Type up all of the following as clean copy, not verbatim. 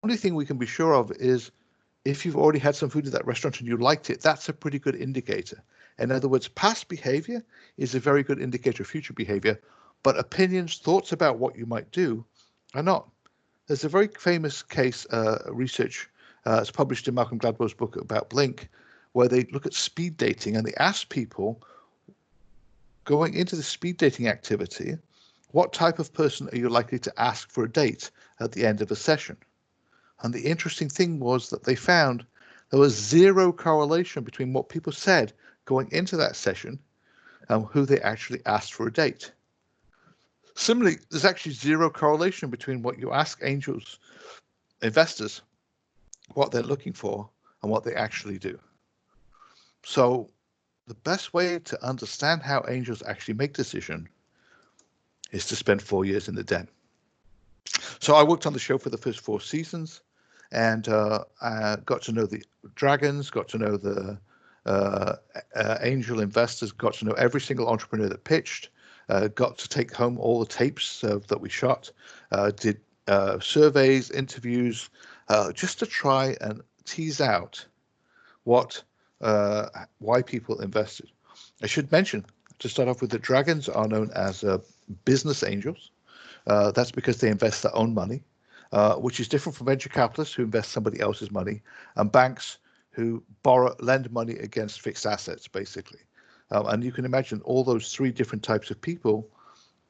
only thing we can be sure of is if you've already had some food at that restaurant and you liked it, that's a pretty good indicator. In other words, past behavior is a very good indicator of future behavior, but opinions, thoughts about what you might do are not. There's a very famous case, research, it's published in Malcolm Gladwell's book about Blink, where they look at speed dating and they ask people going into the speed dating activity, what type of person are you likely to ask for a date at the end of a session? And the interesting thing was that they found there was zero correlation between what people said going into that session and who they actually asked for a date. Similarly, there's actually zero correlation between what you ask angels, investors, what they're looking for, and what they actually do. So the best way to understand how angels actually make decisions is to spend 4 years in the den. So I worked on the show for the first 4 seasons, and I got to know the dragons, got to know the angel investors, got to know every single entrepreneur that pitched, got to take home all the tapes that we shot, did surveys, interviews, just to try and tease out why people invested. I should mention, to start off with, the dragons are known as business angels. That's because they invest their own money, which is different from venture capitalists who invest somebody else's money, and banks who lend money against fixed assets, basically. And you can imagine all those 3 different types of people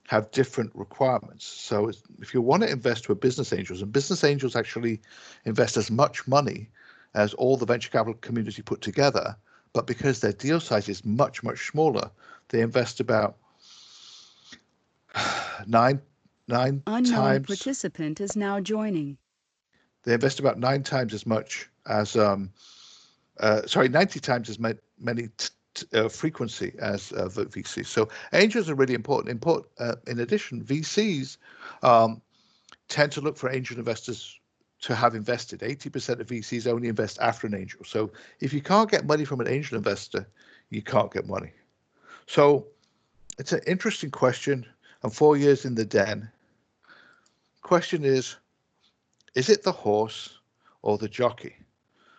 have different requirements. So if you want to invest with business angels, and business angels actually invest as much money as all the venture capital community put together, but because their deal size is much, much smaller, they invest about nine Unknown times. participant is now joining. They invest about 9 times as much as, 90 times as many frequency as VCs. So angels are really important. In addition, VCs tend to look for angel investors to have invested. 80% of VCs only invest after an angel. So if you can't get money from an angel investor, you can't get money. So it's an interesting question. I'm 4 years in the den. Question is it the horse or the jockey?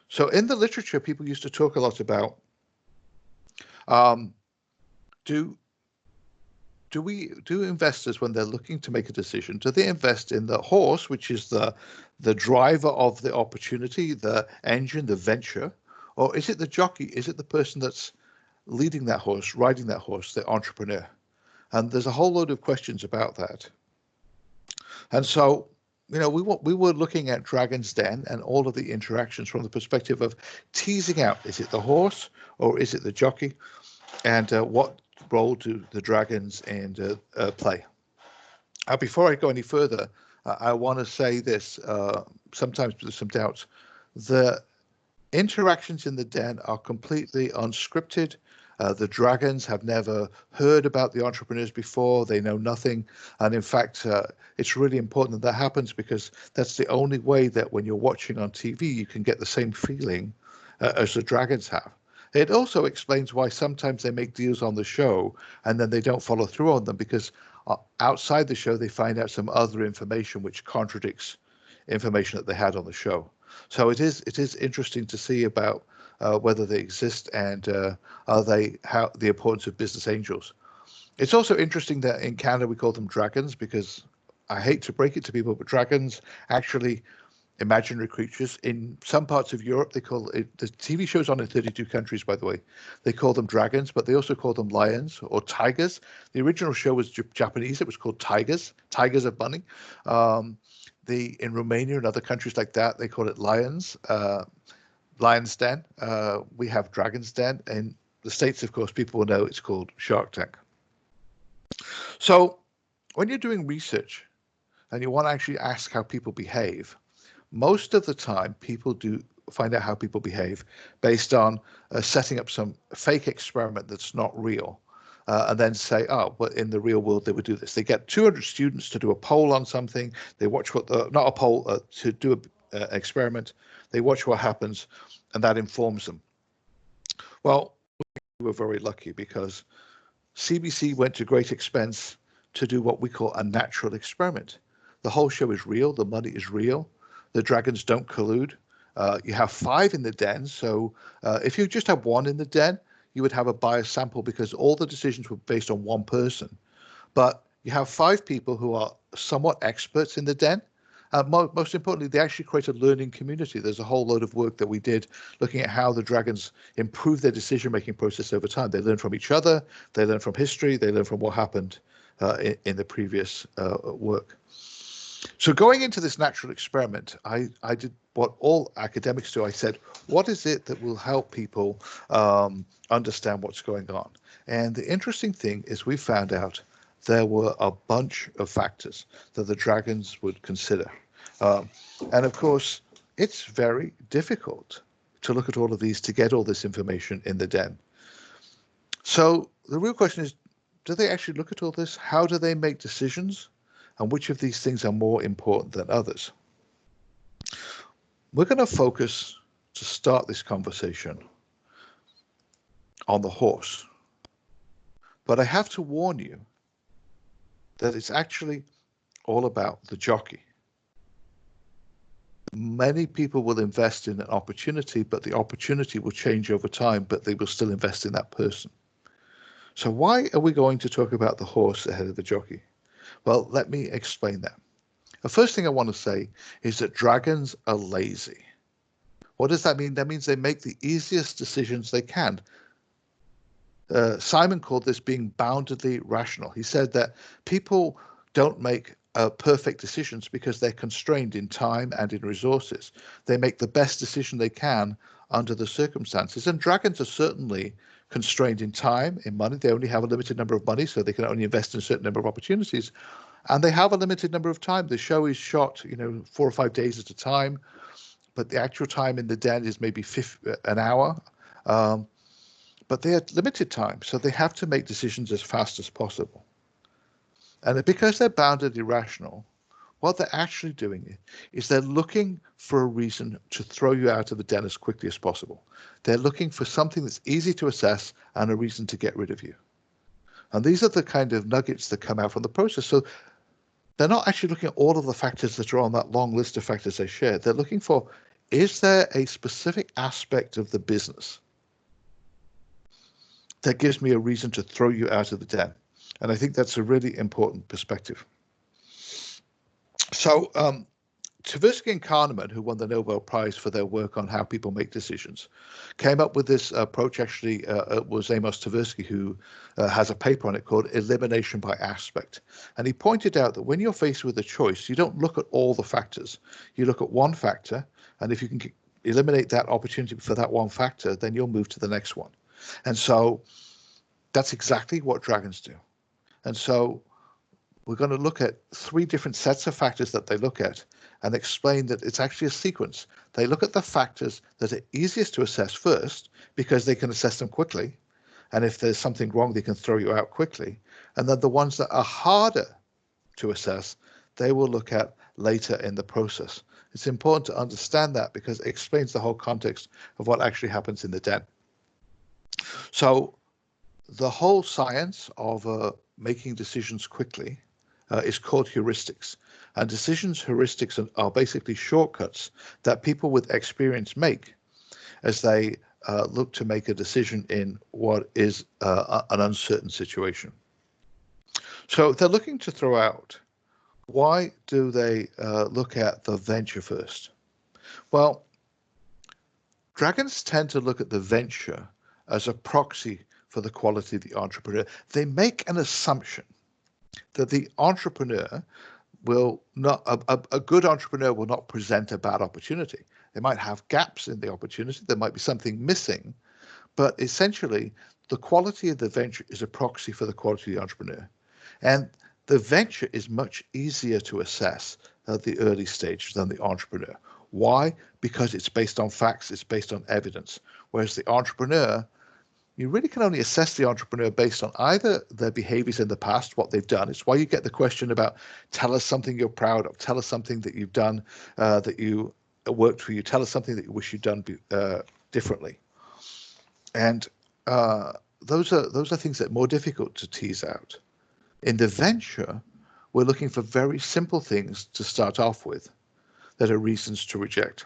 So in the literature, people used to talk a lot about do investors, when they're looking to make a decision, do they invest in the horse, which is the driver of the opportunity, the engine, the venture, or is it the jockey? Is it the person that's leading that horse, riding that horse, the entrepreneur? And there's a whole load of questions about that. And so, we were looking at Dragon's Den and all of the interactions from the perspective of teasing out, is it the horse or is it the jockey? And what role do the dragons play? Before I go any further, I want to say this, sometimes there's some doubts. The interactions in the den are completely unscripted. The dragons have never heard about the entrepreneurs before. They know nothing. And in fact, it's really important that happens, because that's the only way that when you're watching on TV, you can get the same feeling as the dragons have. It also explains why sometimes they make deals on the show and then they don't follow through on them, because outside the show, they find out some other information which contradicts information that they had on the show. So it is interesting to see about whether they exist and how the importance of business angels. It's also interesting that in Canada we call them dragons, because I hate to break it to people, but dragons actually imaginary creatures. In some parts of Europe, they call it, the TV show's on in 32 countries, by the way. They call them dragons, but they also call them lions or tigers. The original show was Japanese. It was called Tigers of Bunny. In Romania and other countries like that, they call it lions. Lion's Den. We have Dragon's Den. In the States, of course, people will know it's called Shark Tank. So when you're doing research and you want to actually ask how people behave, most of the time people do find out how people behave based on setting up some fake experiment that's not real. And then say, oh, well, in the real world, they would do this. They get 200 students to do a poll on something. They watch not a poll, to do an experiment. They watch what happens, and that informs them. Well, we were very lucky because CBC went to great expense to do what we call a natural experiment. The whole show is real. The money is real. the dragons don't collude. You have 5 in the den, so if you just have 1 in the den, you would have a biased sample because all the decisions were based on 1 person. But you have 5 people who are somewhat experts in the den. Most importantly, they actually create a learning community. There's a whole load of work that we did looking at how the dragons improve their decision-making process over time. They learn from each other, they learn from history, they learn from what happened in the previous work. So going into this natural experiment, I did what all academics do. I said, what is it that will help people understand what's going on? And the interesting thing is we found out there were a bunch of factors that the dragons would consider. And of course, it's very difficult to look at all of these to get all this information in the den. So the real question is, do they actually look at all this? How do they make decisions? And which of these things are more important than others? We're going to focus, to start this conversation, on the horse. But I have to warn you that it's actually all about the jockey. Many people will invest in an opportunity, but the opportunity will change over time, but they will still invest in that person. So why are we going to talk about the horse ahead of the jockey? Well, let me explain that. The first thing I want to say is that dragons are lazy. What does that mean? That means they make the easiest decisions they can. Simon called this being boundedly rational. He said that people don't make perfect decisions because they're constrained in time and in resources. They make the best decision they can under the circumstances. And dragons are certainly constrained in time, in money. They only have a limited number of money, so they can only invest in a certain number of opportunities. And they have a limited number of time. The show is shot, 4 or 5 days at a time, but the actual time in the den is maybe an hour. But they have limited time, so they have to make decisions as fast as possible. And because they're bounded irrational, what they're actually doing is they're looking for a reason to throw you out of the den as quickly as possible. They're looking for something that's easy to assess and a reason to get rid of you. And these are the kind of nuggets that come out from the process. So they're not actually looking at all of the factors that are on that long list of factors I shared. They're looking for, is there a specific aspect of the business that gives me a reason to throw you out of the den? And I think that's a really important perspective. So Tversky and Kahneman, who won the Nobel Prize for their work on how people make decisions, came up with this approach. Actually, it was Amos Tversky who has a paper on it called Elimination by Aspect. And he pointed out that when you're faced with a choice, you don't look at all the factors. You look at one factor, and if you can eliminate that opportunity for that one factor, then you'll move to the next one. And so that's exactly what dragons do. And so we're going to look at 3 different sets of factors that they look at and explain that it's actually a sequence. They look at the factors that are easiest to assess first because they can assess them quickly. And if there's something wrong, they can throw you out quickly. And then the ones that are harder to assess, they will look at later in the process. It's important to understand that because it explains the whole context of what actually happens in the den. So the whole science of making decisions quickly is called heuristics. And heuristics are basically shortcuts that people with experience make as they look to make a decision in what is an uncertain situation. So they're looking to throw out. Why do they look at the venture first? Well, dragons tend to look at the venture as a proxy for the quality of the entrepreneur. They make an assumption that the entrepreneur will not, a good entrepreneur will not present a bad opportunity. They might have gaps in the opportunity. There might be something missing, but essentially the quality of the venture is a proxy for the quality of the entrepreneur. And the venture is much easier to assess at the early stage than the entrepreneur. Why? Because it's based on facts, it's based on evidence. Whereas the entrepreneur, you really can only assess the entrepreneur based on either their behaviors in the past, what they've done. It's why you get the question about, tell us something you're proud of, tell us something that you've done that you worked for you, tell us something that you wish you'd done differently. And those are things that are more difficult to tease out. In the venture, we're looking for very simple things to start off with. that are reasons to reject.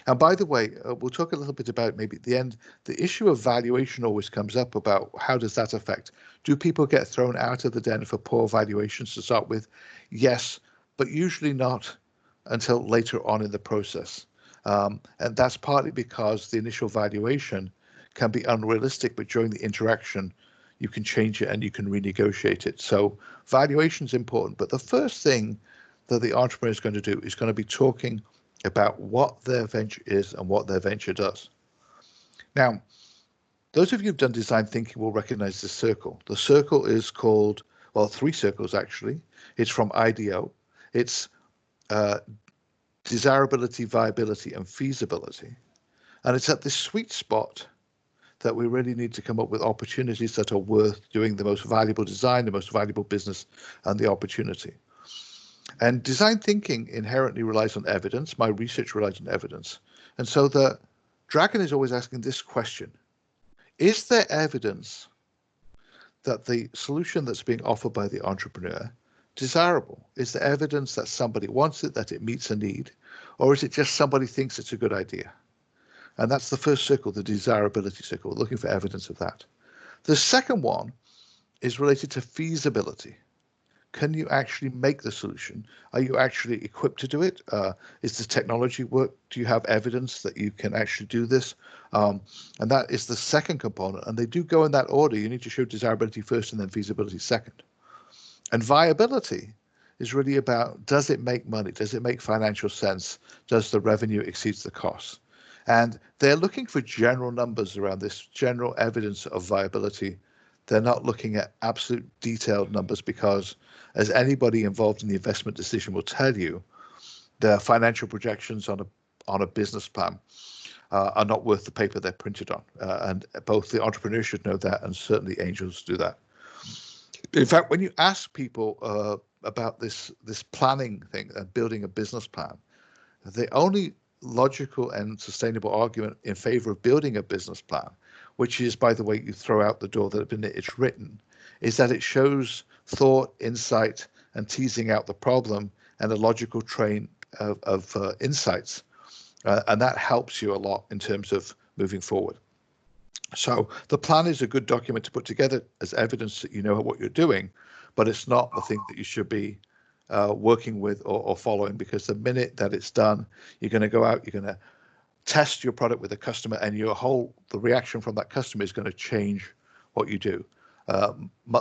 And by the way, we'll talk a little bit about maybe at the end, the issue of valuation always comes up about how does that affect? Do people get thrown out of the den for poor valuations to start with? Yes, but usually not until later on in the process. And that's partly because the initial valuation can be unrealistic, but during the interaction, you can change it and you can renegotiate it. So valuation is important, but the first thing that the entrepreneur is going to do is going to be talking about what their venture is and what their venture does. Now, those of you who've done design thinking will recognize this circle. The circle is called, well, 3 circles actually. It's from IDEO. It's desirability, viability, and feasibility. And it's at this sweet spot that we really need to come up with opportunities that are worth doing the most valuable design, the most valuable business, and the opportunity. And design thinking inherently relies on evidence. My research relies on evidence. And so the dragon is always asking this question. Is there evidence that the solution that's being offered by the entrepreneur desirable? Is there evidence that somebody wants it, that it meets a need? Or is it just somebody thinks it's a good idea? And that's the first circle, the desirability circle, looking for evidence of that. The second one is related to feasibility. Can you actually make the solution? Are you actually equipped to do it? Is the technology work? Do you have evidence that you can actually do this? And that is the second component. And they do go in that order. You need to show desirability first and then feasibility second. And viability is really about, does it make money? Does it make financial sense? Does the revenue exceed the costs? And they're looking for general numbers around this, general evidence of viability. They're not looking at absolute detailed numbers because, as anybody involved in the investment decision will tell you, the financial projections on a business plan are not worth the paper they're printed on. And both the entrepreneur should know that, and certainly angels do that. In fact, when you ask people about this planning thing, building a business plan, the only logical and sustainable argument in favor of building a business plan, which is, by the way, you throw out the door that it's written, is that it shows thought, insight, and teasing out the problem and a logical train of insights. And that helps you a lot in terms of moving forward. So the plan is a good document to put together as evidence that you know what you're doing, but it's not the thing that you should be working with or following, because the minute that it's done, you're going to go out, you're going to test your product with a customer, and the reaction from that customer is going to change what you do.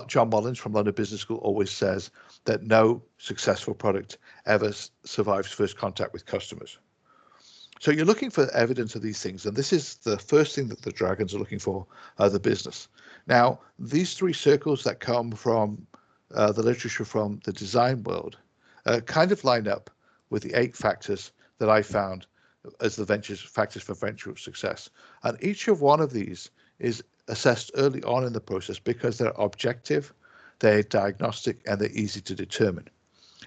John Mullins from London Business School always says that no successful product ever survives first contact with customers. So you're looking for evidence of these things, and this is the first thing that the dragons are looking for, the business. Now, these 3 circles that come from the literature from the design world kind of line up with the 8 factors that I found as the factors for venture success. And each of one of these is assessed early on in the process because they're objective, they're diagnostic, and they're easy to determine.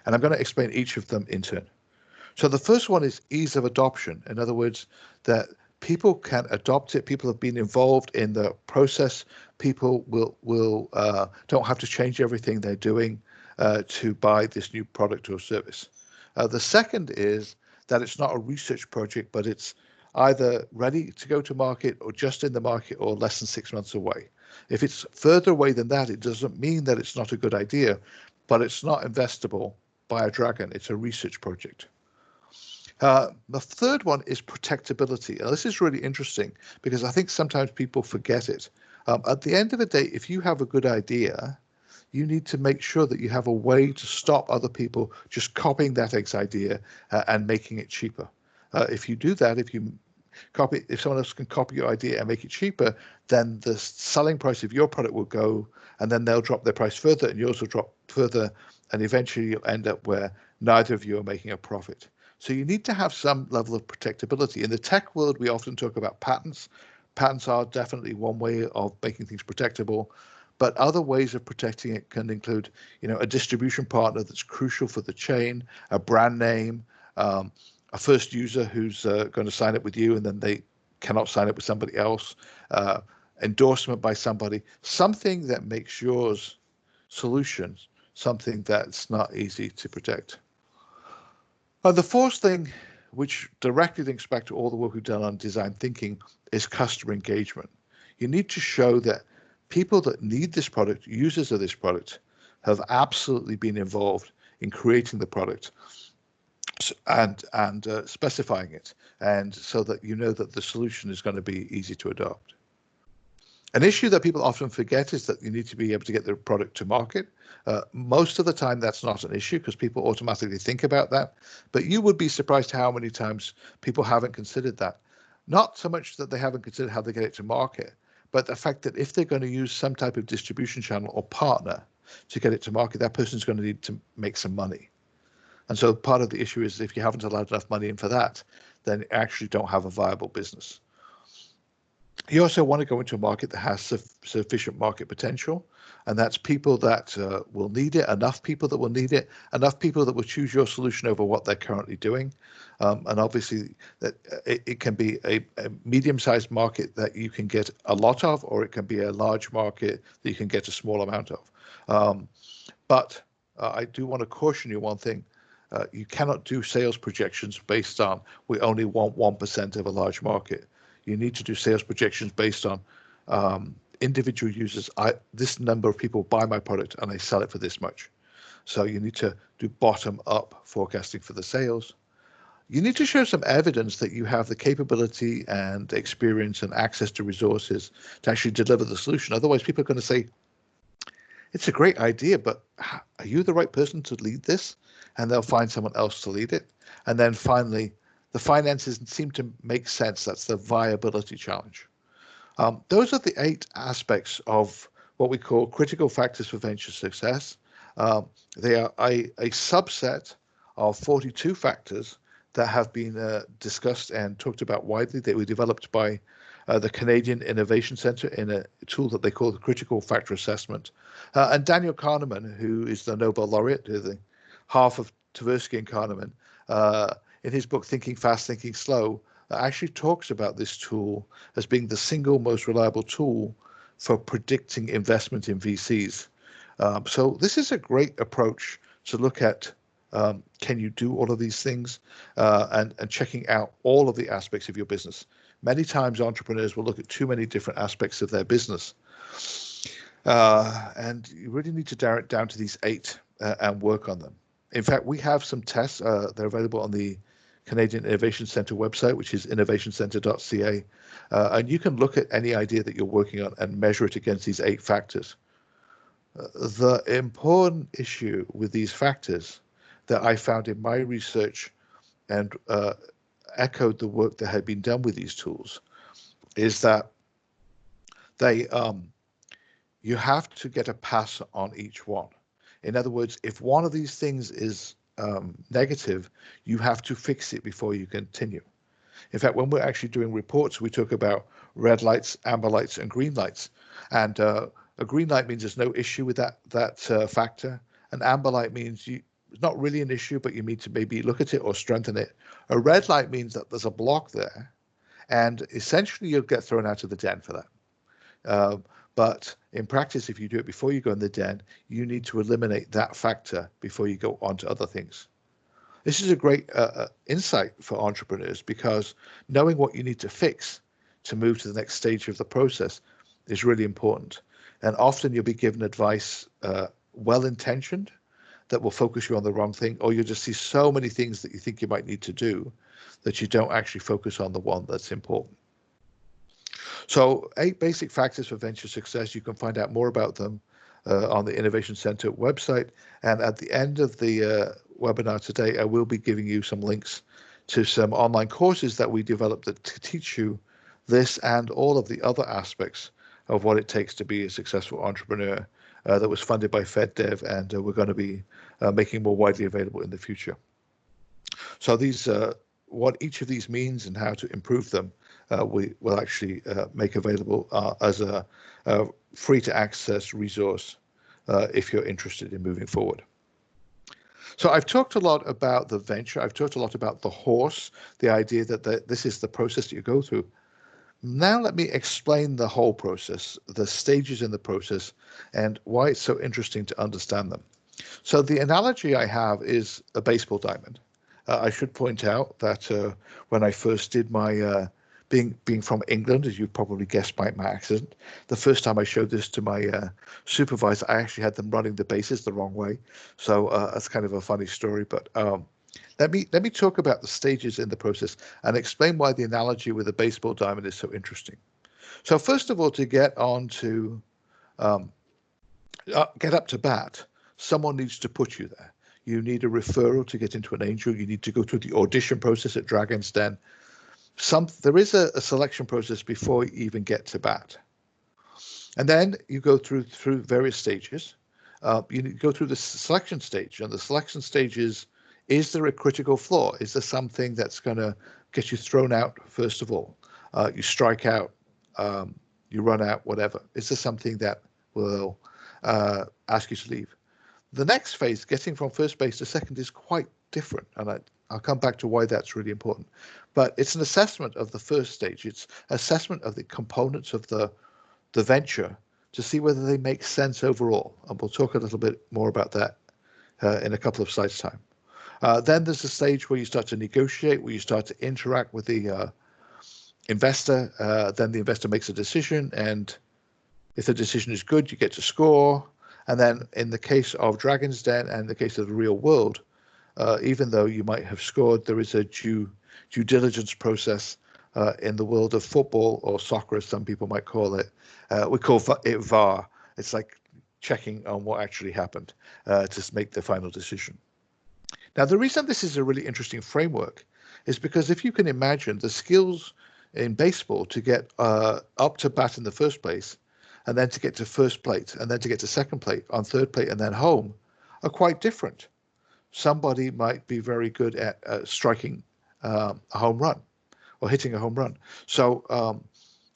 And I'm going to explain each of them in turn. So the first one is ease of adoption. In other words, that people can adopt it. People have been involved in the process. People will don't have to change everything they're doing to buy this new product or service. The second is that it's not a research project, but it's either ready to go to market or just in the market or less than 6 months away. If it's further away than that, it doesn't mean that it's not a good idea, but it's not investable by a dragon. It's a research project. The third one is protectability. And this is really interesting because I think sometimes people forget it. At the end of the day, if you have a good idea, you need to make sure that you have a way to stop other people just copying that idea and making it cheaper. If you do that, if someone else can copy your idea and make it cheaper, then the selling price of your product will go, and then they'll drop their price further and yours will drop further, and eventually you'll end up where neither of you are making a profit. So you need to have some level of protectability. In the tech world, we often talk about patents. Patents are definitely one way of making things protectable, but other ways of protecting it can include, a distribution partner that's crucial for the chain, a brand name, a first user who's going to sign up with you and then they cannot sign up with somebody else, endorsement by somebody, something that makes yours solutions something that's not easy to protect. The fourth thing, which directly links back to all the work we've done on design thinking, is customer engagement. You need to show that people that need this product, users of this product, have absolutely been involved in creating the product and specifying it, and so that you know that the solution is going to be easy to adopt. An issue that people often forget is that you need to be able to get the product to market. Most of the time that's not an issue because people automatically think about that, but you would be surprised how many times people haven't considered that. Not so much that they haven't considered how they get it to market, but the fact that if they're going to use some type of distribution channel or partner to get it to market, that person's going to need to make some money. And so part of the issue is if you haven't allowed enough money in for that, then you actually don't have a viable business. You also want to go into a market that has sufficient market potential, and that's people that will need it, enough people that will need it, enough people that will choose your solution over what they're currently doing. And obviously, that it can be a medium-sized market that you can get a lot of, or it can be a large market that you can get a small amount of. But I do want to caution you one thing. You cannot do sales projections based on we only want 1% of a large market. You need to do sales projections based on individual users. This number of people buy my product and I sell it for this much. So you need to do bottom-up forecasting for the sales. You need to show some evidence that you have the capability and experience and access to resources to actually deliver the solution. Otherwise, people are going to say, it's a great idea, but are you the right person to lead this? And they'll find someone else to lead it. And then finally, the finances seem to make sense. That's the viability challenge. Those are the 8 aspects of what we call critical factors for venture success. They are a subset of 42 factors that have been discussed and talked about widely. They were developed by the Canadian Innovation Centre in a tool that they call the Critical Factor Assessment. And Daniel Kahneman, who is the Nobel laureate, the half of Tversky and Kahneman, in his book Thinking Fast, Thinking Slow, actually talks about this tool as being the single most reliable tool for predicting investment in VCs. So this is a great approach to look at can you do all of these things and checking out all of the aspects of your business. Many times entrepreneurs will look at too many different aspects of their business. And you really need to narrow it down to these 8 and work on them. In fact, we have some tests. They're available on the Canadian Innovation Centre website, which is innovationcentre.ca. And you can look at any idea that you're working on and measure it against these 8 factors. The important issue with these factors that I found in my research and echoed the work that had been done with these tools is that they you have to get a pass on each one. In other words, if one of these things is negative, you have to fix it before you continue. In fact, when we're actually doing reports, we talk about red lights, amber lights, and green lights. And a green light means there's no issue with that factor. An amber light means it's not really an issue, but you need to maybe look at it or strengthen it. A red light means that there's a block there, and essentially you'll get thrown out of the den for that. But in practice, if you do it before you go in the den, you need to eliminate that factor before you go on to other things. This is a great insight for entrepreneurs because knowing what you need to fix to move to the next stage of the process is really important. And often you'll be given advice, well-intentioned, that will focus you on the wrong thing, or you'll just see so many things that you think you might need to do that you don't actually focus on the one that's important. So 8 basic factors for venture success. You can find out more about them on the Innovation Centre website. And at the end of the webinar today, I will be giving you some links to some online courses that we developed that teach you this and all of the other aspects of what it takes to be a successful entrepreneur that was funded by FedDev, and we're going to be making more widely available in the future. So these, what each of these means and how to improve them, we will actually make available as a free-to-access resource if you're interested in moving forward. So I've talked a lot about the venture. I've talked a lot about the horse, the idea that this is the process that you go through. Now let me explain the whole process, the stages in the process, and why it's so interesting to understand them. So the analogy I have is a baseball diamond. I should point out that when I first did my being from England, as you've probably guessed by my accent, the first time I showed this to my supervisor, I actually had them running the bases the wrong way. So that's kind of a funny story. But let me talk about the stages in the process and explain why the analogy with a baseball diamond is so interesting. So first of all, to get on to get up to bat, someone needs to put you there. You need a referral to get into an angel. You need to go through the audition process at Dragon's Den. There is a selection process before you even get to bat. And then you go through various stages. You go through the selection stage, and the selection stage is there a critical flaw? Is there something that's going to get you thrown out, first of all? You strike out, you run out, whatever. Is there something that will ask you to leave? The next phase, getting from first base to second, is quite different, and I'll come back to why that's really important. But it's an assessment of the first stage. It's assessment of the components of the venture to see whether they make sense overall, and we'll talk a little bit more about that in a couple of slides' time. Then there's the stage where you start to negotiate, where you start to interact with the investor. Then the investor makes a decision, and if the decision is good, you get to score. And then in the case of Dragon's Den and the case of the real world, even though you might have scored, there is a due diligence process in the world of football, or soccer, as some people might call it. We call it VAR. It's like checking on what actually happened to make the final decision. Now, the reason this is a really interesting framework is because if you can imagine the skills in baseball to get up to bat in the first place, and then to get to first plate, and then to get to second plate, on third plate, and then home, are quite different. Somebody might be very good at striking a home run or hitting a home run. So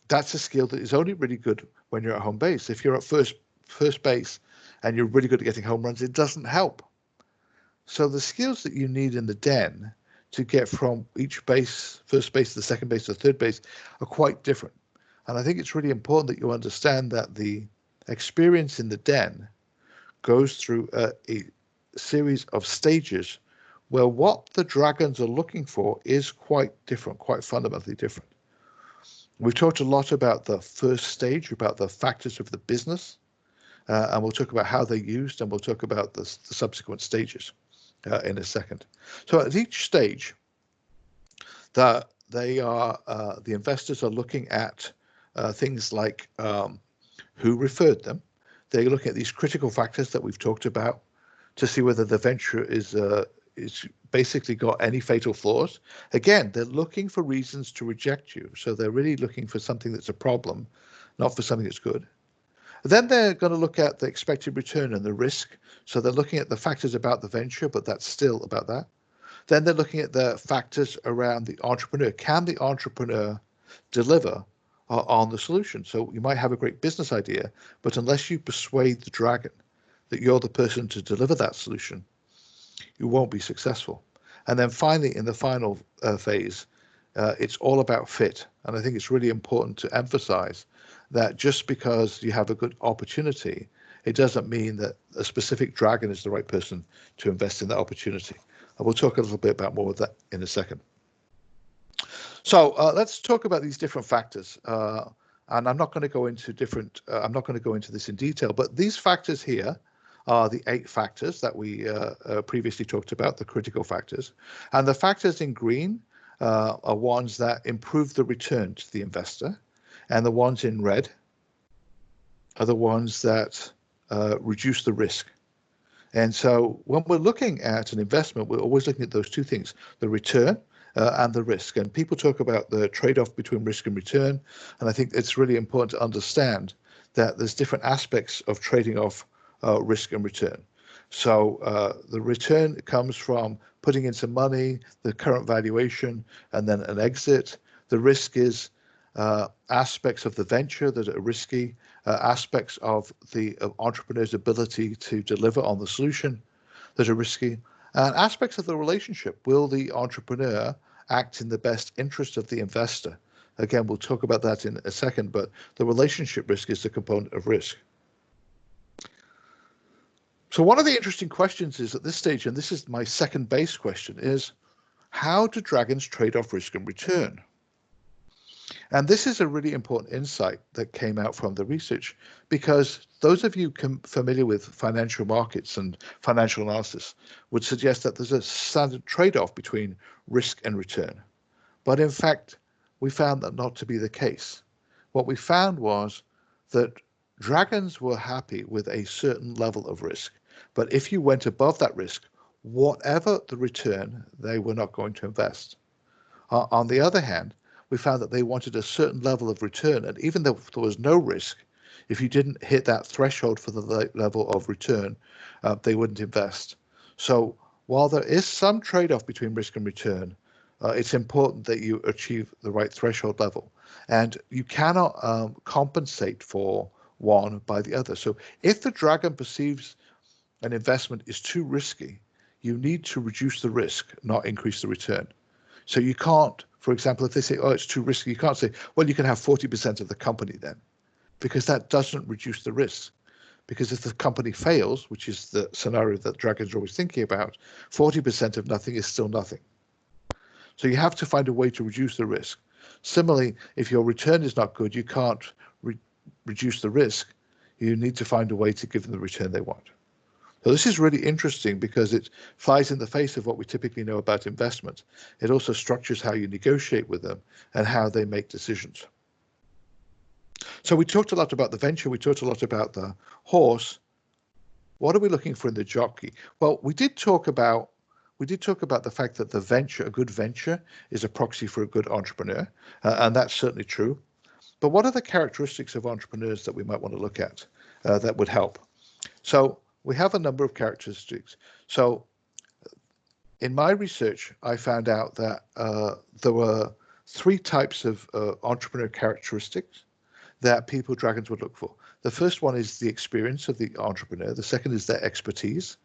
that's a skill that is only really good when you're at home base. If you're at first base and you're really good at getting home runs, it doesn't help. So the skills that you need in the den to get from each base, first base to the second base to the third base, are quite different. And I think it's really important that you understand that the experience in the den goes through a series of stages where what the dragons are looking for is quite different, quite fundamentally different. We've talked a lot about the first stage, about the factors of the business, and we'll talk about how they're used, and we'll talk about the subsequent stages in a second. So at each stage, the investors are looking at things like who referred them. They're looking at these critical factors that we've talked about to see whether the venture is basically got any fatal flaws. Again, they're looking for reasons to reject you. So they're really looking for something that's a problem, not for something that's good. Then they're going to look at the expected return and the risk. So they're looking at the factors about the venture, but that's still about that. Then they're looking at the factors around the entrepreneur. Can the entrepreneur deliver on the solution? So you might have a great business idea, but unless you persuade the dragon that you're the person to deliver that solution, you won't be successful. And then finally, in the final phase, it's all about fit. And I think it's really important to emphasize that just because you have a good opportunity, it doesn't mean that a specific dragon is the right person to invest in that opportunity. And we'll talk a little bit about more of that in a second. So let's talk about these different factors. And I'm not going to go into I'm not going to go into this in detail, but these factors here are the 8 factors that we previously talked about, the critical factors. And the factors in green are ones that improve the return to the investor. And the ones in red are the ones that reduce the risk. And so when we're looking at an investment, we're always looking at those two things, the return and the risk. And people talk about the trade-off between risk and return. And I think it's really important to understand that there's different aspects of trading off risk and return. So the return comes from putting in some money, the current valuation, and then an exit. The risk is aspects of the venture that are risky, aspects of the entrepreneur's ability to deliver on the solution that are risky, and aspects of the relationship. Will the entrepreneur act in the best interest of the investor? Again, we'll talk about that in a second, but the relationship risk is the component of risk. So one of the interesting questions is at this stage, and this is my second base question, is How do dragons trade off risk and return? And this is a really important insight that came out from the research, because those of you familiar with financial markets and financial analysis would suggest that there's a standard trade-off between risk and return. But in fact, we found that not to be the case. What we found was that dragons were happy with a certain level of risk, but if you went above that risk, whatever the return, they were not going to invest. On the other hand, we found that they wanted a certain level of return, and even though there was no risk, if you didn't hit that threshold for the level of return, they wouldn't invest. So while there is some trade-off between risk and return, it's important that you achieve the right threshold level, and you cannot compensate for one by the other. So if the dragon perceives an investment is too risky, you need to reduce the risk, not increase the return. So you can't, for example, if they say, oh, it's too risky, you can't say, well, you can have 40% of the company then, because that doesn't reduce the risk. Because if the company fails, which is the scenario that dragons are always thinking about, 40% of nothing is still nothing. So you have to find a way to reduce the risk. Similarly, if your return is not good, you can't reduce the risk. You need to find a way to give them the return they want. So this is really interesting because it flies in the face of what we typically know about investment. It also structures how you negotiate with them and how they make decisions. So we talked a lot about the venture. We talked a lot about the horse. What are we looking for in the jockey? Well, we did talk about the fact that the venture, a good venture, is a proxy for a good entrepreneur, and that's certainly true. But what are the characteristics of entrepreneurs that we might want to look at that would help? So we have a number of characteristics. So in my research, I found out that there were 3 types of entrepreneur characteristics that dragons would look for. The first one is the experience of the entrepreneur. The second is their expertise.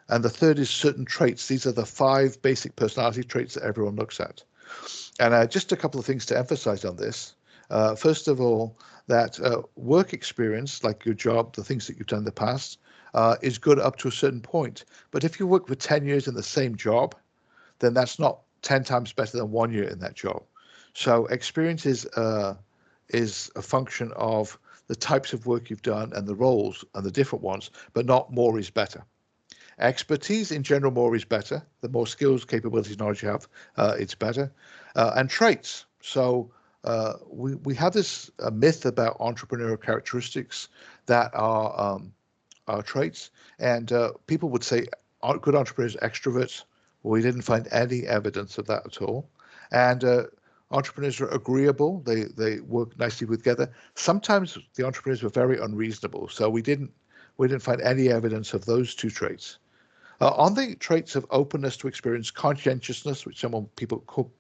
And the third is certain traits. These are the 5 basic personality traits that everyone looks at. And just a couple of things to emphasize on this. First of all, that work experience, like your job, the things that you've done in the past, is good up to a certain point. But if you work for 10 years in the same job, then that's not 10 times better than 1 year in that job. So experience is a function of the types of work you've done and the roles and the different ones, but not more is better. Expertise in general, more is better. The more skills, capabilities, knowledge you have, it's better. And traits. So we have this myth about entrepreneurial characteristics that are traits, and people would say good entrepreneurs are extroverts. Well, we didn't find any evidence of that at all. And entrepreneurs are agreeable. They work nicely together. Sometimes the entrepreneurs were very unreasonable, so we didn't find any evidence of those 2 traits. On the traits of openness to experience, conscientiousness, which people call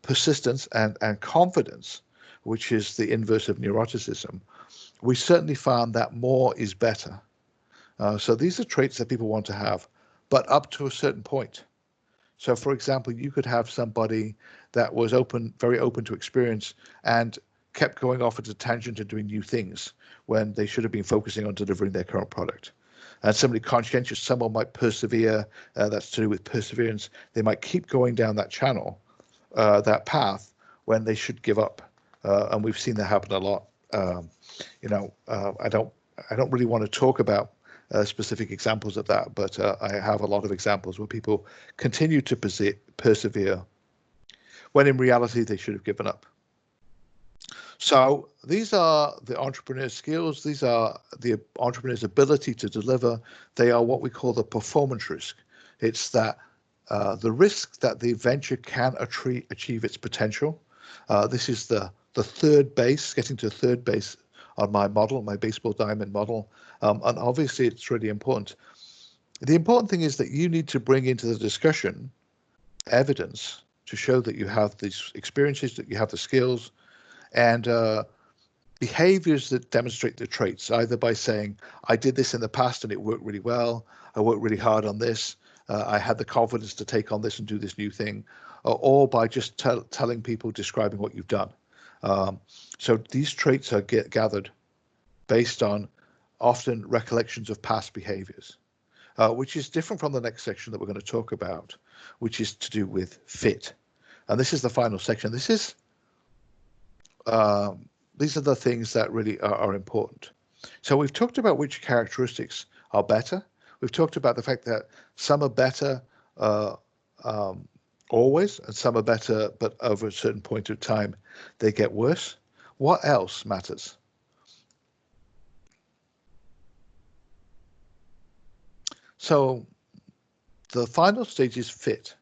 persistence, and confidence, which is the inverse of neuroticism, we certainly found that more is better. So these are traits that people want to have, but up to a certain point. So for example, you could have somebody that was very open to experience and kept going off at a tangent and doing new things when they should have been focusing on delivering their current product. And somebody conscientious, someone might persevere, that's to do with perseverance. They might keep going down that channel, that path, when they should give up. And we've seen that happen a lot. I don't really want to talk about specific examples of that, but I have a lot of examples where people continue to persevere when in reality they should have given up. So these are the entrepreneur's skills. These are the entrepreneur's ability to deliver. They are what we call the performance risk. It's that the risk that the venture can achieve its potential. This is the third base, getting to third base on my model, my baseball diamond model. And obviously it's really important. The important thing is that you need to bring into the discussion evidence to show that you have these experiences, that you have the skills, and behaviors that demonstrate the traits, either by saying, I did this in the past and it worked really well, I worked really hard on this, I had the confidence to take on this and do this new thing, or by just telling people, describing what you've done. So these traits are gathered based on often recollections of past behaviors. which is different from the next section that we're going to talk about, which is to do with fit. And this is the final section. These are the things that really are important. So we've talked about which characteristics are better. We've talked about the fact that some are better always, and some are better, but over a certain point of time, they get worse. What else matters? So the final stage is fit.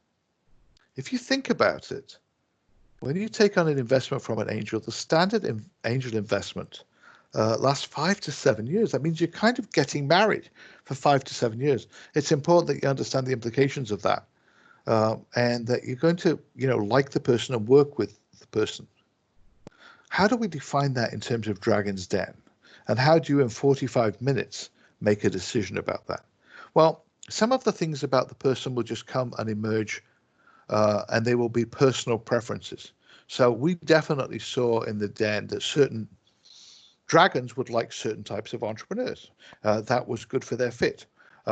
If you think about it, when you take on an investment from an angel, the standard angel investment lasts 5 to 7 years. That means you're kind of getting married for 5 to 7 years. It's important that you understand the implications of that, and that you're going to, like the person and work with the person. How do we define that in terms of Dragon's Den? And how do you, in 45 minutes, make a decision about that? Well, some of the things about the person will just come and emerge, and they will be personal preferences. So we definitely saw in the Den that certain dragons would like certain types of entrepreneurs. That was good for their fit.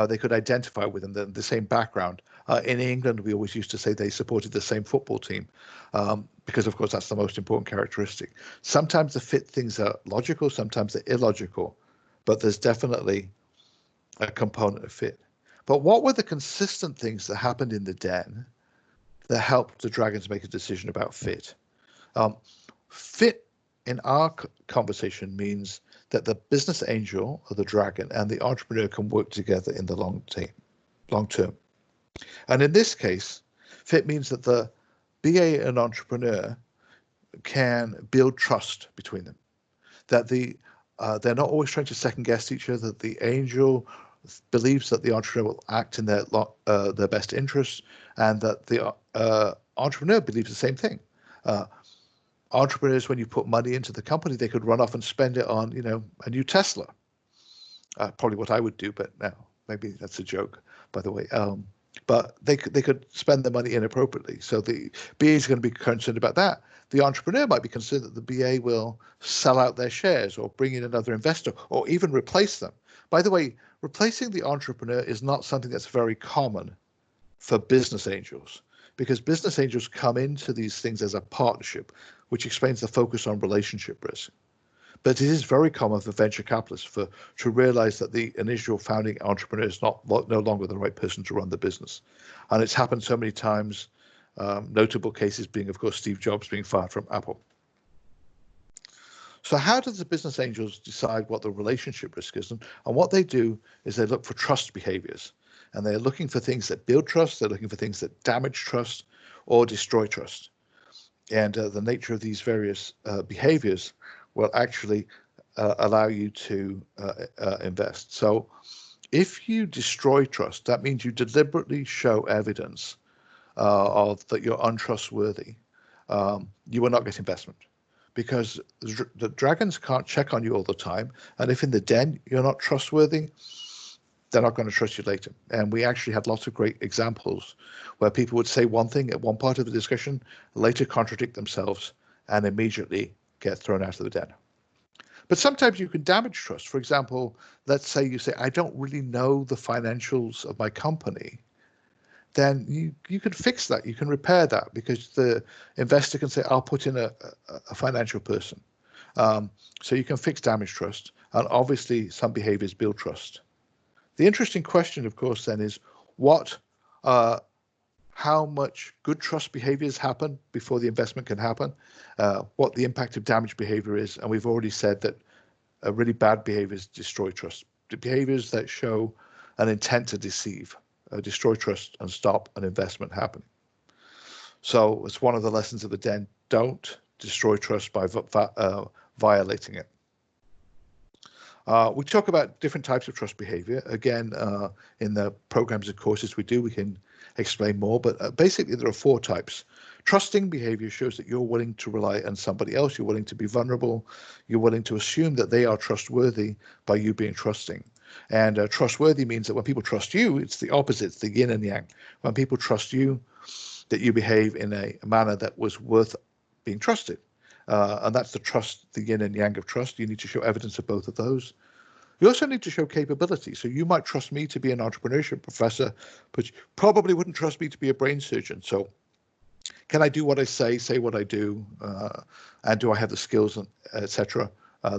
They could identify with them, the same background. In England, we always used to say they supported the same football team, because, of course, that's the most important characteristic. Sometimes the fit things are logical, sometimes they're illogical, but there's definitely a component of fit. But what were the consistent things that happened in the Den that helped the dragons make a decision about fit? Fit in our conversation means that the business angel or the dragon and the entrepreneur can work together in the long term. And in this case, fit means that the BA and entrepreneur can build trust between them, that they're not always trying to second guess each other, that the angel believes that the entrepreneur will act in their best interests, and that the entrepreneur believes the same thing. Entrepreneurs, when you put money into the company, they could run off and spend it on, a new Tesla. Probably what I would do, but no, maybe that's a joke, by the way. But they could spend the money inappropriately. So the BA is going to be concerned about that. The entrepreneur might be concerned that the BA will sell out their shares or bring in another investor or even replace them. By the way, replacing the entrepreneur is not something that's very common for business angels, because business angels come into these things as a partnership, which explains the focus on relationship risk. But it is very common for venture capitalists to realize that the initial founding entrepreneur is no longer the right person to run the business. And it's happened so many times, notable cases being, of course, Steve Jobs being fired from Apple. So how does the business angels decide what the relationship risk is? And what they do is they look for trust behaviors. And they're looking for things that build trust. They're looking for things that damage trust or destroy trust. And the nature of these various behaviors will actually allow you to invest. So if you destroy trust, that means you deliberately show evidence of that you're untrustworthy. You will not get investment, because the dragons can't check on you all the time. And if in the Den you're not trustworthy, they're not going to trust you later. And we actually had lots of great examples where people would say one thing at one part of the discussion, later contradict themselves, and immediately get thrown out of the Den. But sometimes you can damage trust. For example, let's say you say, I don't really know the financials of my company. Then you can fix that. You can repair that, because the investor can say, I'll put in a financial person. So you can fix damage trust. And obviously, some behaviors build trust. The interesting question, of course, then is how much good trust behaviors happen before the investment can happen, what the impact of damage behavior is. And we've already said that really bad behaviors destroy trust. The behaviors that show an intent to deceive destroy trust and stop an investment happening. So it's one of the lessons of the Den. Don't destroy trust by violating it. We talk about different types of trust behavior. Again, in the programs and courses we do, we can explain more, but basically there are 4 types. Trusting behavior shows that you're willing to rely on somebody else, you're willing to be vulnerable, you're willing to assume that they are trustworthy by you being trusting. And trustworthy means that when people trust you, it's the opposite, it's the yin and yang. When people trust you, that you behave in a manner that was worth being trusted. And that's the yin and yang of trust. You need to show evidence of both of those. You also need to show capability. So you might trust me to be an entrepreneurship professor, but you probably wouldn't trust me to be a brain surgeon. So can I do what I say what I do, and do I have the skills, etc.?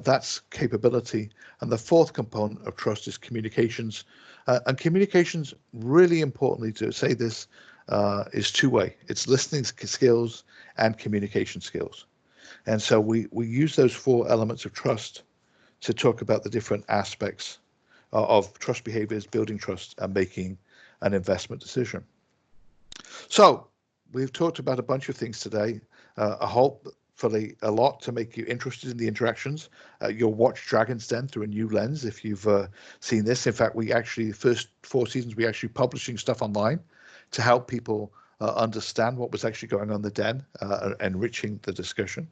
That's capability. And the fourth component of trust is communications. And communications, really importantly to say this, is two-way. It's listening skills and communication skills. And so we use those four elements of trust to talk about the different aspects of trust behaviors, building trust, and making an investment decision. So we've talked about a bunch of things today, hopefully a lot to make you interested in the interactions. You'll watch Dragon's Den through a new lens if you've seen this. In fact, we actually, the first 4 seasons, we actually publishing stuff online to help people understand what was actually going on in the den, enriching the discussion.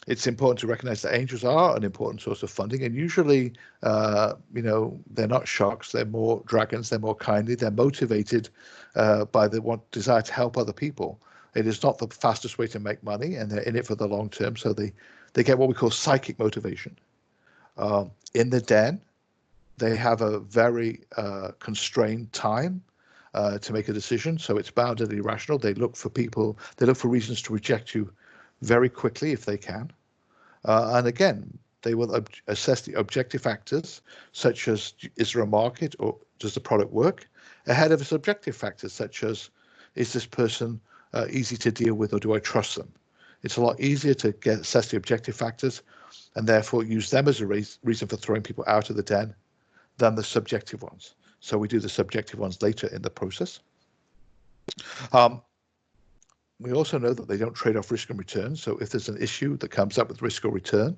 It's important to recognize that angels are an important source of funding, and usually, they're not sharks, they're more dragons, they're more kindly, they're motivated by the desire to help other people. It is not the fastest way to make money, and they're in it for the long term, so they get what we call psychic motivation. In the den, they have a very constrained time to make a decision, so it's bounded and irrational. They look for reasons to reject you very quickly if they can. And again, they will assess the objective factors, such as is there a market or does the product work, ahead of subjective factors, such as is this person easy to deal with or do I trust them? It's a lot easier to assess the objective factors and therefore use them as a reason for throwing people out of the den than the subjective ones. So we do the subjective ones later in the process. We also know that they don't trade off risk and return. So if there's an issue that comes up with risk or return,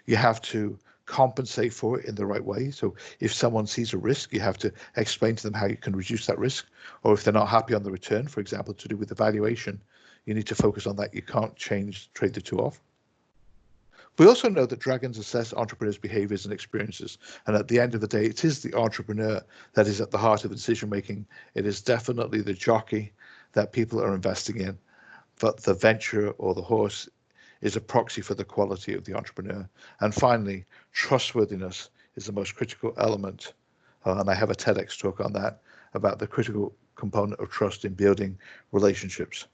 you have to compensate for it in the right way. So if someone sees a risk, you have to explain to them how you can reduce that risk. Or if they're not happy on the return, for example, to do with the valuation, you need to focus on that. You can't trade the two off. We also know that dragons assess entrepreneurs' behaviors and experiences. And at the end of the day, it is the entrepreneur that is at the heart of the decision making. It is definitely the jockey that people are investing in, but the venture or the horse is a proxy for the quality of the entrepreneur. And finally, trustworthiness is the most critical element. And I have a TEDx talk on that, about the critical component of trust in building relationships.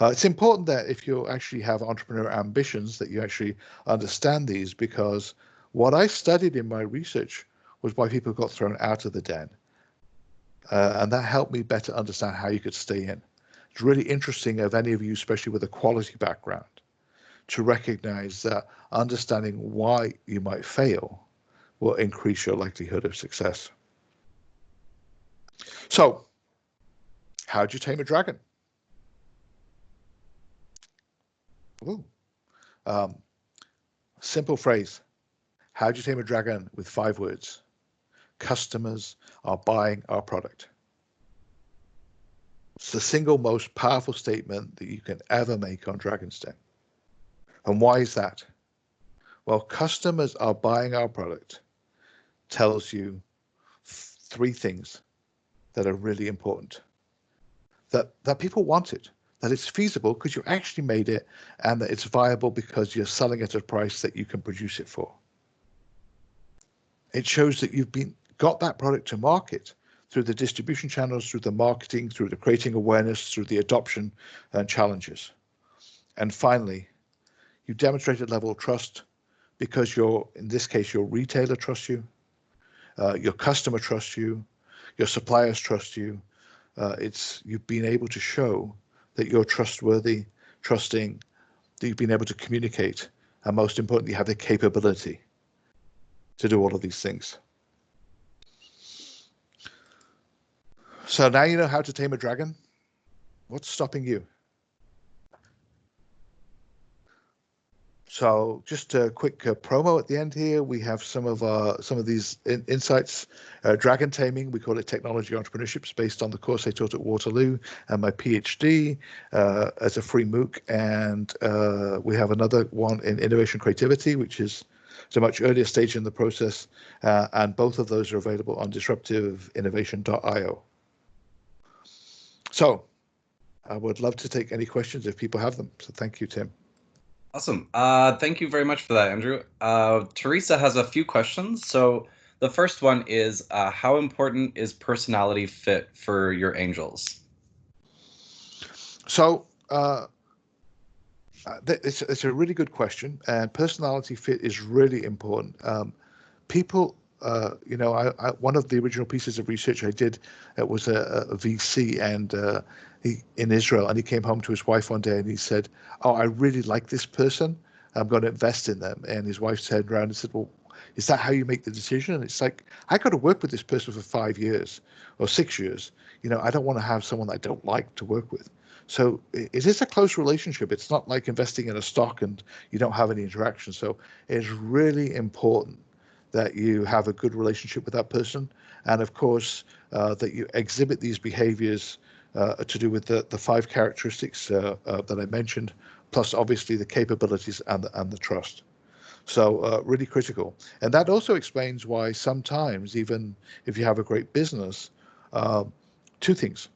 It's important that if you actually have entrepreneur ambitions, that you actually understand these, because what I studied in my research was why people got thrown out of the den. And that helped me better understand how you could stay in. It's really interesting of any of you, especially with a quality background, to recognize that understanding why you might fail will increase your likelihood of success. So, how do you tame a dragon? Ooh. Simple phrase. How do you tame a dragon with 5 words? Customers are buying our product. It's the single most powerful statement that you can ever make on Dragon's Den. And why is that? Well, customers are buying our product tells you 3 things that are really important. That people want it, that it's feasible because you actually made it, and that it's viable because you're selling at a price that you can produce it for. It shows that you've got that product to market through the distribution channels, through the marketing, through the creating awareness, through the adoption and challenges. And finally, you demonstrated level of trust because in this case, your retailer trusts you, your customer trusts you, your suppliers trust you. You've been able to show that you're trustworthy, trusting, that you've been able to communicate, and most importantly, you have the capability to do all of these things. So now you know how to tame a dragon. What's stopping you? So just a quick promo at the end here. We have some of these insights. Dragon taming, we call it technology entrepreneurship. It's based on the course I taught at Waterloo and my PhD as a free MOOC. And we have another one in innovation creativity, which is a much earlier stage in the process. And both of those are available on disruptiveinnovation.io. So I would love to take any questions if people have them. So thank you, Tim. Awesome. Thank you very much for that, Andrew. Teresa has a few questions. So the first one is, how important is personality fit for your angels? So it's a really good question, and personality fit is really important. People, one of the original pieces of research I did, it was a VC, and he in Israel, and he came home to his wife one day and he said, "Oh, I really like this person. I'm going to invest in them." And his wife turned around and said, "Well, is that how you make the decision?" And it's like, I got to work with this person for 5 years or 6 years. I don't want to have someone I don't like to work with. So it is a close relationship. It's not like investing in a stock and you don't have any interaction. So it's really important that you have a good relationship with that person, and of course that you exhibit these behaviors to do with the five characteristics that I mentioned, plus obviously the capabilities and the trust. So really critical, and that also explains why sometimes, even if you have a great business, uh, two things.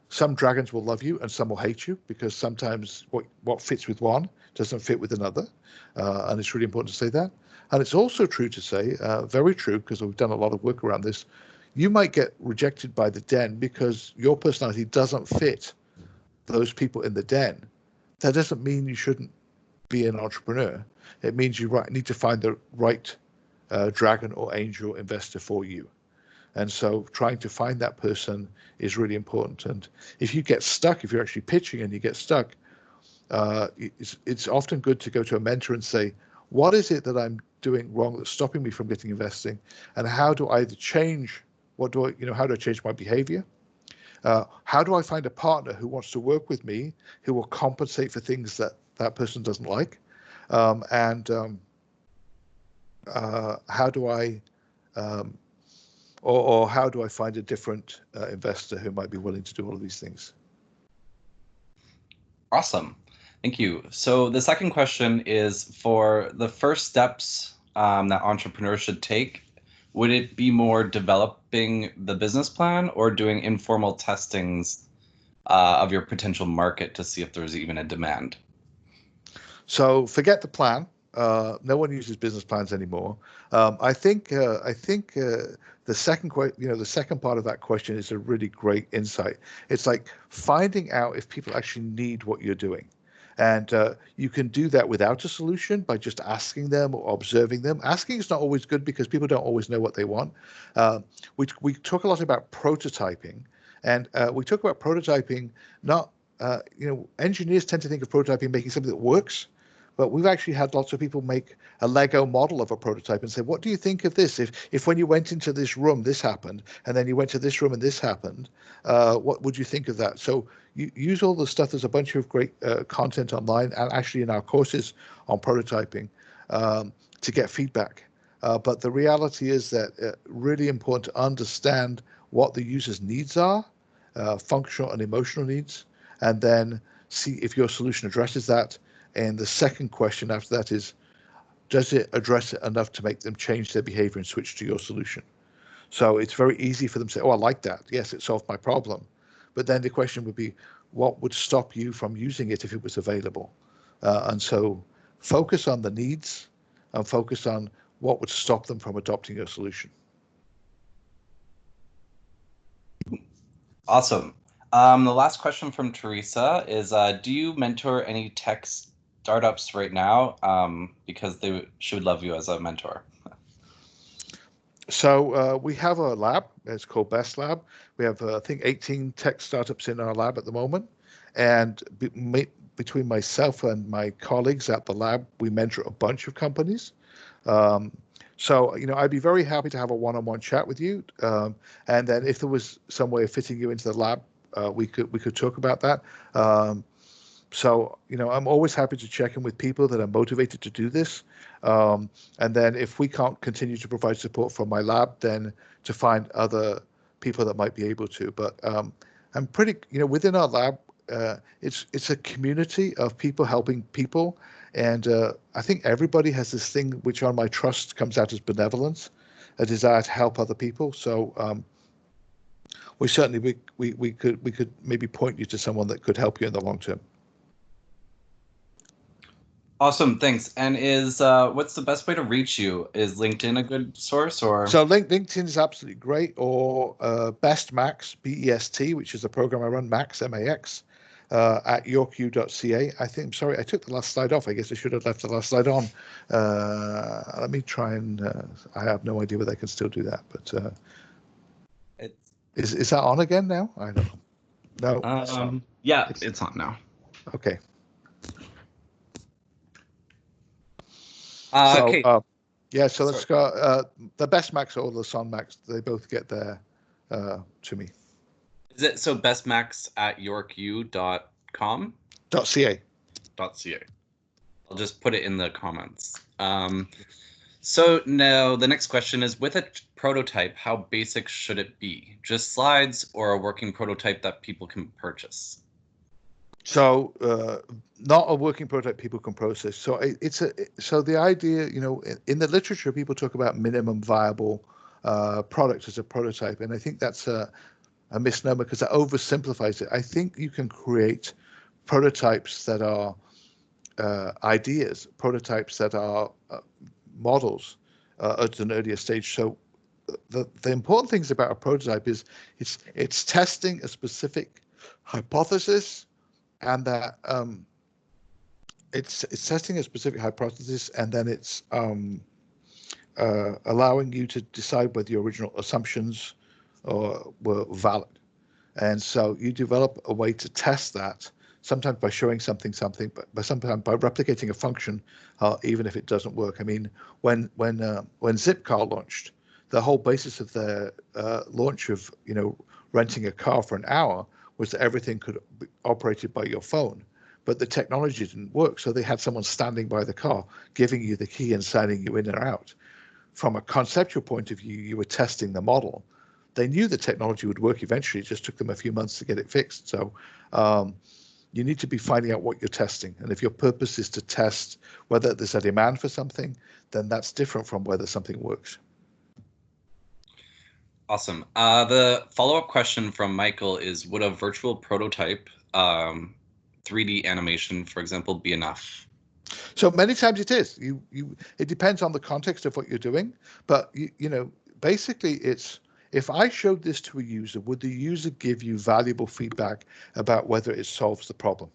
Some dragons will love you and some will hate you, because sometimes what fits with one doesn't fit with another. And it's really important to say that. And it's also true to say, very true, because we've done a lot of work around this, you might get rejected by the den because your personality doesn't fit those people in the den. That doesn't mean you shouldn't be an entrepreneur. It means you need to find the right dragon or angel investor for you. And so trying to find that person is really important. And if you get stuck, if you're actually pitching and you get stuck, it's often good to go to a mentor and say, what is it that I'm doing wrong that's stopping me from getting investing? And how do I either change, how do I change my behavior? How do I find a partner who wants to work with me, who will compensate for things that that person doesn't like? And how do I um, or how do I find a different investor who might be willing to do all of these things? Awesome. Thank you. So the second question is, for the first steps that entrepreneurs should take, would it be more developing the business plan or doing informal testings of your potential market to see if there's even a demand? So forget the plan. No one uses business plans anymore. I think the second part of that question is a really great insight. It's like finding out if people actually need what you're doing. And you can do that without a solution by just asking them or observing them. Asking is not always good because people don't always know what they want. Uh, we talk a lot about prototyping, and we talk about prototyping not engineers tend to think of prototyping making something that works, but we've actually had lots of people make a Lego model of a prototype and say, what do you think of this? If when you went into this room, this happened, and then you went to this room and this happened, what would you think of that? So you use all the stuff. There's a bunch of great content online and actually in our courses on prototyping to get feedback. But the reality is that really important to understand what the user's needs are, functional and emotional needs, and then see if your solution addresses that. And the second question after that is, does it address it enough to make them change their behavior and switch to your solution? So it's very easy for them to say, oh, I like that. Yes, it solved my problem. But then the question would be, what would stop you from using it if it was available? And so focus on the needs and focus on what would stop them from adopting your solution. Awesome. The last question from Teresa is, do you mentor any tech startups right now? Because they should love you as a mentor. So we have a lab. It's called Best Lab. We have, I think, 18 tech startups in our lab at the moment. And between myself and my colleagues at the lab, we mentor a bunch of companies. Um, so, I'd be very happy to have a one-on-one chat with you. And then if there was some way of fitting you into the lab, we could talk about that. So, I'm always happy to check in with people that are motivated to do this. And then if we can't continue to provide support from my lab, then to find other people that might be able to. But I'm pretty, within our lab, it's a community of people helping people. And I think everybody has this thing which on my trust comes out as benevolence, a desire to help other people. So we certainly we could maybe point you to someone that could help you in the long term. Awesome, thanks. And is what's the best way to reach you? Is LinkedIn a good source, or? So LinkedIn is absolutely great, or Best Max, BEST, which is the program I run, Max, MAX, at yourq.ca. I think, I'm sorry, I took the last slide off. I guess I should have left the last slide on. Let me try and, I have no idea whether I can still do that, but is that on again now? I don't know. No. Yeah, it's on now. Okay. Okay. Yeah, so let's go. The Best Max or the Son Max, they both get there to me. Is it so bestmax@yorku.com? .ca. .ca. I'll just put it in the comments. So now the next question is, with a prototype, how basic should it be? Just slides or a working prototype that people can purchase? So not a working prototype people can process. So so the idea, in the literature, people talk about minimum viable product as a prototype, and I think that's a misnomer because that oversimplifies it. I think you can create prototypes that are ideas, prototypes that are models at an earlier stage. So the important things about a prototype is it's testing a specific hypothesis, and that it's testing a specific hypothesis, and then it's allowing you to decide whether your original assumptions were valid. And so you develop a way to test that, sometimes by showing something, but sometimes by replicating a function, even if it doesn't work. I mean, when Zipcar launched, the whole basis of their launch of renting a car for an hour was that everything could be operated by your phone, but the technology didn't work. So they had someone standing by the car, giving you the key and signing you in or out. From a conceptual point of view, you were testing the model. They knew the technology would work eventually. It just took them a few months to get it fixed. So you need to be finding out what you're testing. And if your purpose is to test whether there's a demand for something, then that's different from whether something works. Awesome. The follow-up question from Michael is, would a virtual prototype 3D animation, for example, be enough? So many times it is. It depends on the context of what you're doing, but basically it's, if I showed this to a user, would the user give you valuable feedback about whether it solves the problem?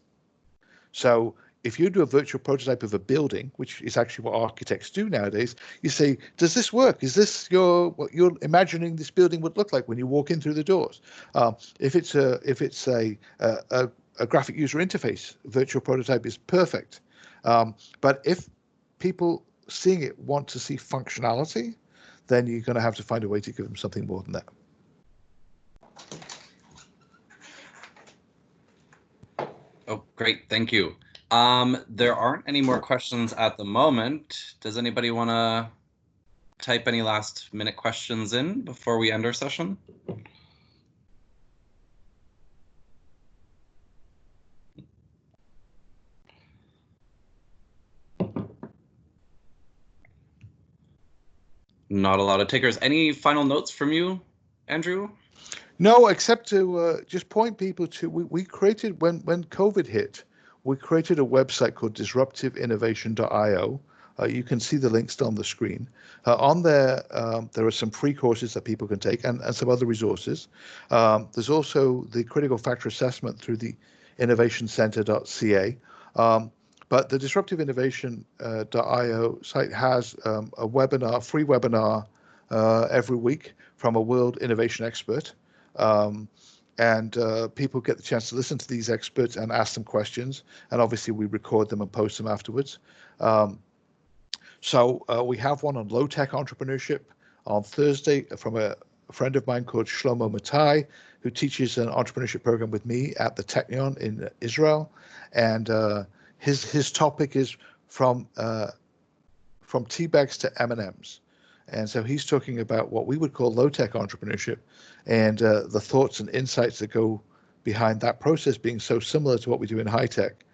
So if you do a virtual prototype of a building, which is actually what architects do nowadays, you say, does this work? Is this what you're imagining this building would look like when you walk in through the doors? If it's a graphic user interface, virtual prototype is perfect. But if people seeing it want to see functionality, then you're going to have to find a way to give them something more than that. Oh, great. Thank you. There aren't any more questions at the moment. Does anybody want to type any last minute questions in before we end our session? Not a lot of takers. Any final notes from you, Andrew? No, except to just point people to, we created, when COVID hit, we created a website called disruptiveinnovation.io. You can see the links on the screen. On there, there are some free courses that people can take and some other resources. There's also the critical factor assessment through the innovationcenter.ca. But the disruptiveinnovation.io site has a webinar, free webinar every week from a world innovation expert. And people get the chance to listen to these experts and ask them questions. And obviously we record them and post them afterwards. So we have one on low-tech entrepreneurship on Thursday from a friend of mine called Shlomo Matai, who teaches an entrepreneurship program with me at the TECHNATION in Israel. And his topic is from tea bags to M&Ms. And so he's talking about what we would call low-tech entrepreneurship and the thoughts and insights that go behind that process being so similar to what we do in high-tech,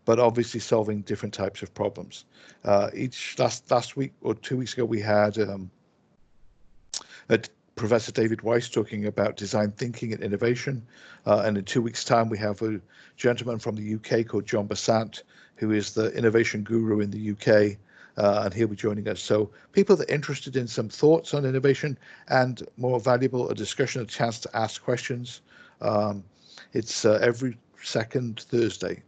but obviously solving different types of problems. Last week or 2 weeks ago, we had Professor David Weiss talking about design thinking and innovation. And in 2 weeks' time, we have a gentleman from the UK called John Bassant, who is the innovation guru in the UK, and he'll be joining us. So people that are interested in some thoughts on innovation and more valuable, a discussion, a chance to ask questions. It's every second Thursday,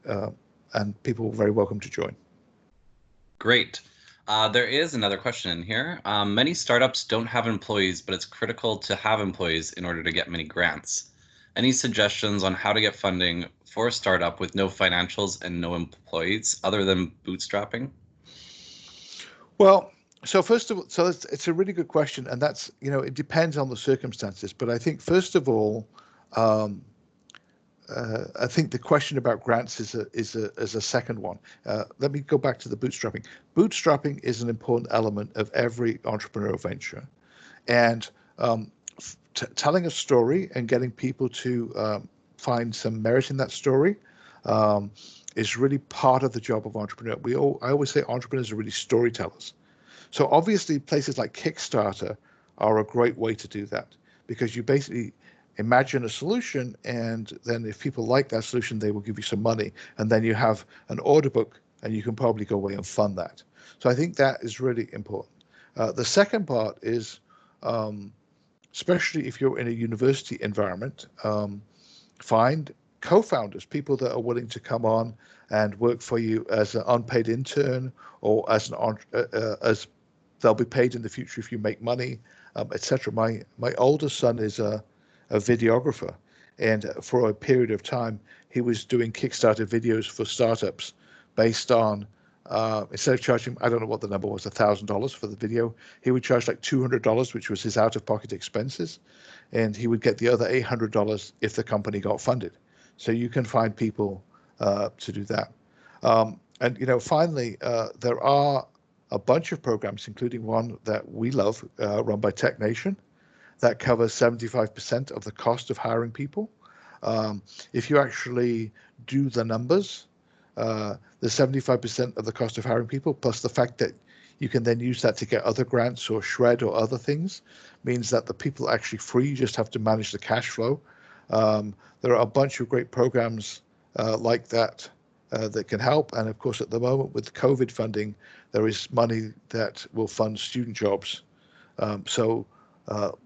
and people are very welcome to join. Great. There is another question in here. Many startups don't have employees, but it's critical to have employees in order to get many grants. Any suggestions on how to get funding for a startup with no financials and no employees other than bootstrapping? Well, so first of all, so it's a really good question, and that's, it depends on the circumstances. But I think first of all, I think the question about grants is a second one. Let me go back to the bootstrapping. Bootstrapping is an important element of every entrepreneurial venture, and telling a story and getting people to find some merit in that story is really part of the job of entrepreneur. I always say entrepreneurs are really storytellers. So obviously places like Kickstarter are a great way to do that, because you basically imagine a solution, and then if people like that solution, they will give you some money, and then you have an order book, and you can probably go away and fund that. So I think that is really important. The second part is, especially if you're in a university environment, find co-founders, people that are willing to come on and work for you as an unpaid intern, or as as they'll be paid in the future if you make money, etc. My oldest son is a videographer, and for a period of time he was doing Kickstarter videos for startups based on instead of charging, I don't know what the number was, $1,000 for the video, he would charge like $200, which was his out-of-pocket expenses, and he would get the other $800 if the company got funded. So you can find people to do that. And finally, there are a bunch of programs, including one that we love, run by TECHNATION, that covers 75% of the cost of hiring people. If you actually do the numbers, the 75% of the cost of hiring people, plus the fact that you can then use that to get other grants or shred or other things, means that the people are actually free. You just have to manage the cash flow. There are a bunch of great programs like that that can help. And of course, at the moment with COVID funding, there is money that will fund student jobs. So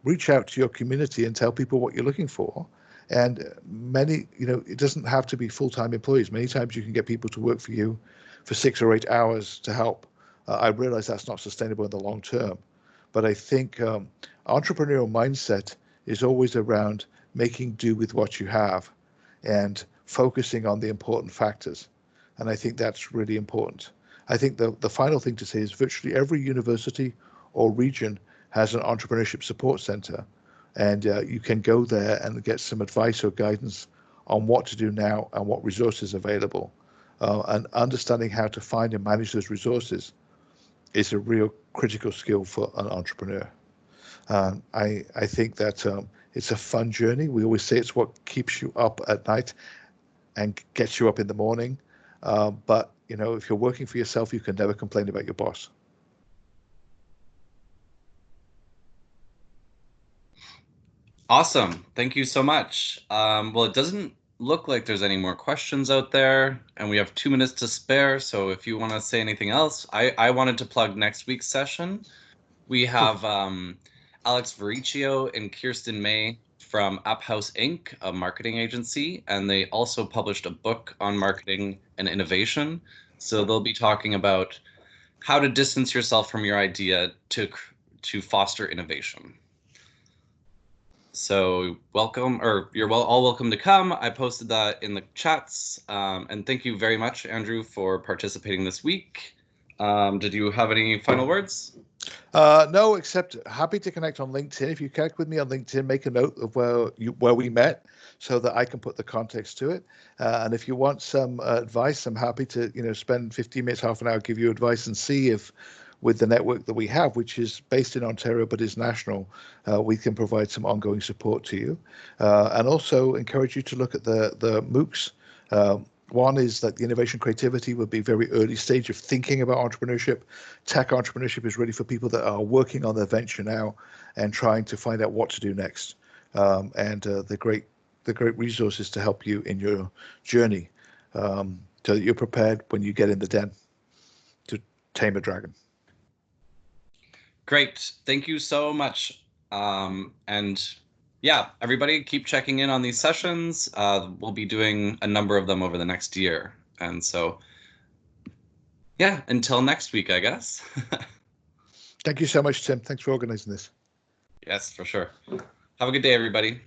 reach out to your community and tell people what you're looking for. And many, it doesn't have to be full-time employees. Many times you can get people to work for you for 6 or 8 hours to help. I realize that's not sustainable in the long term, but I think entrepreneurial mindset is always around making do with what you have and focusing on the important factors. And I think that's really important. I think the final thing to say is virtually every university or region has an entrepreneurship support center, and you can go there and get some advice or guidance on what to do now and what resources are available. And understanding how to find and manage those resources is a real critical skill for an entrepreneur. I think that it's a fun journey. We always say it's what keeps you up at night and gets you up in the morning. But if you're working for yourself, you can never complain about your boss. Awesome. Thank you so much. Well, it doesn't look like there's any more questions out there, and we have 2 minutes to spare. So if you want to say anything else, I wanted to plug next week's session. We have Alex Vericchio and Kirsten May from App House Inc., a marketing agency, and they also published a book on marketing and innovation. So they'll be talking about how to distance yourself from your idea to foster innovation. So welcome, or you're all welcome to come. I posted that in the chats, and thank you very much, Andrew, for participating this week. Did you have any final words? No, except happy to connect on LinkedIn. If you connect with me on LinkedIn, make a note of where we met so that I can put the context to it. And if you want some advice, I'm happy to spend 15 minutes, half an hour, give you advice and see if with the network that we have, which is based in Ontario but is national, we can provide some ongoing support to you. And also encourage you to look at the MOOCs. One is that the innovation creativity would be very early stage of thinking about entrepreneurship. Tech entrepreneurship is really for people that are working on their venture now and trying to find out what to do next. And the great resources to help you in your journey, so that you're prepared when you get in the den to tame a dragon. Great. Thank you so much. And yeah, everybody keep checking in on these sessions. We'll be doing a number of them over the next year. And so, yeah, until next week, I guess. Thank you so much, Tim. Thanks for organizing this. Yes, for sure. Have a good day, everybody.